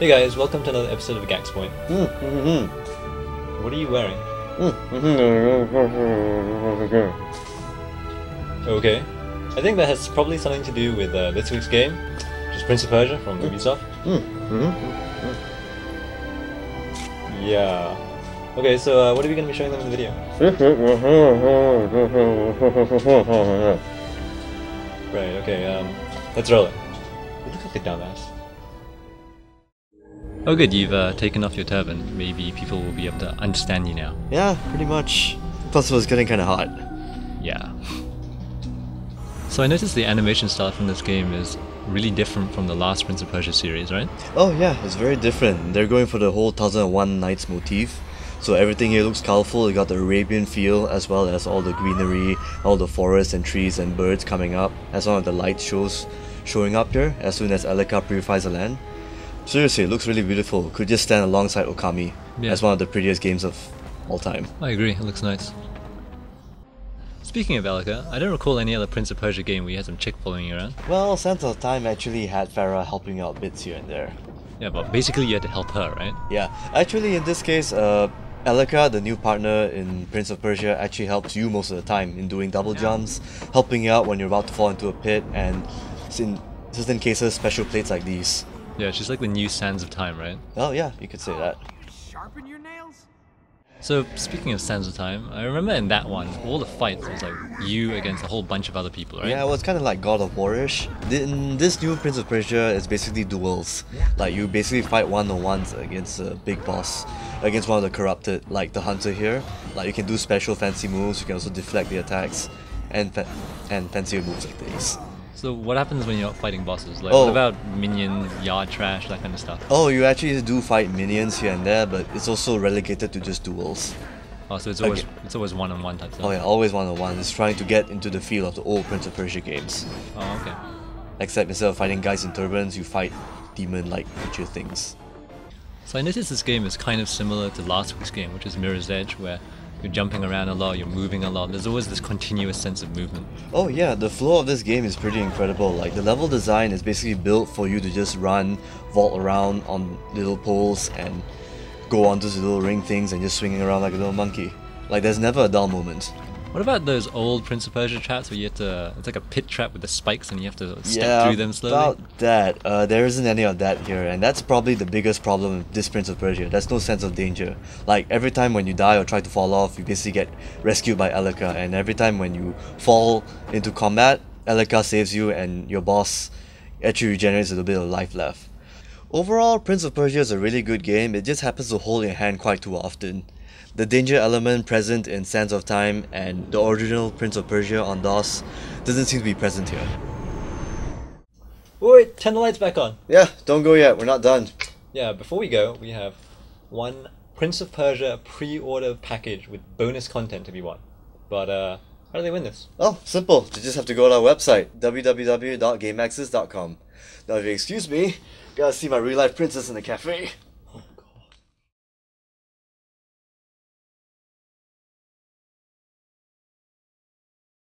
Hey guys, welcome to another episode of GAX Point. What are you wearing? Okay. I think that has probably something to do with this week's game, which is Prince of Persia from Ubisoft. Yeah. Okay, so what are we going to be showing them in the video? Right, okay, let's roll it. You look like a dumbass. Oh good, you've taken off your turban. Maybe people will be able to understand you now. Yeah, pretty much. Plus it was getting kinda hot. Yeah. So I noticed the animation style from this game is really different from the last Prince of Persia series, right? Oh yeah, it's very different. They're going for the whole 1001 Nights motif. So everything here looks colourful. You got the Arabian feel as well as all the greenery, all the forests and trees and birds coming up as one of the light shows showing up here as soon as Elika purifies the land. Seriously, it looks really beautiful. Could just stand alongside Okami as one of the prettiest games of all time. I agree, it looks nice. Speaking of Elika, I don't recall any other Prince of Persia game where you had some chick following you around. Well, Sands of Time actually had Farah helping out bits here and there. Yeah, but basically you had to help her, right? Yeah, actually in this case, Elika, the new partner in Prince of Persia, actually helps you most of the time in doing double jumps, helping you out when you're about to fall into a pit, and in certain cases, special plates like these. Yeah, she's like the new Sands of Time, right? Oh yeah, you could say that. Sharpen your nails? So, speaking of Sands of Time, I remember in that one, all the fights was like you against a whole bunch of other people, right? Yeah, well, it's kind of like God of War-ish. In this new Prince of Persia, it's basically duels. Like, you basically fight one-on-ones against a big boss, against one of the corrupted, like the Hunter here. Like, you can do special fancy moves, you can also deflect the attacks, and fancier moves like these. So what happens when you're not fighting bosses? Like, what about minions, yard trash, that kind of stuff? Oh, you actually do fight minions here and there, but it's also relegated to just duels. Oh, so it's always one-on-one type stuff? Oh yeah, always one-on-one. It's trying to get into the feel of the old Prince of Persia games. Oh, okay. Except instead of fighting guys in turbans, you fight demon-like creature things. So I noticed this game is kind of similar to last week's game, which is Mirror's Edge, where you're jumping around a lot, you're moving a lot, there's always this continuous sense of movement. Oh yeah, the flow of this game is pretty incredible. Like, the level design is basically built for you to just run, vault around on little poles and go onto these little ring things and just swinging around like a little monkey. Like, there's never a dull moment. What about those old Prince of Persia traps where you have to, it's like a pit trap with the spikes and you have to step through them slowly? About that. There isn't any of that here, and that's probably the biggest problem with this Prince of Persia. There's no sense of danger. Like, every time when you die or try to fall off, you basically get rescued by Elika, and every time when you fall into combat, Elika saves you and your boss actually regenerates a little bit of life left. Overall, Prince of Persia is a really good game. It just happens to hold your hand quite too often. The danger element present in Sands of Time and the original Prince of Persia on DOS doesn't seem to be present here. Wait, turn the lights back on! Yeah, don't go yet, we're not done. Yeah, before we go, we have one Prince of Persia pre-order package with bonus content to be won. But how do they win this? Oh, simple. You just have to go to our website, www.GameAxis.com. Now if you excuse me, gotta see my real life princess in the cafe.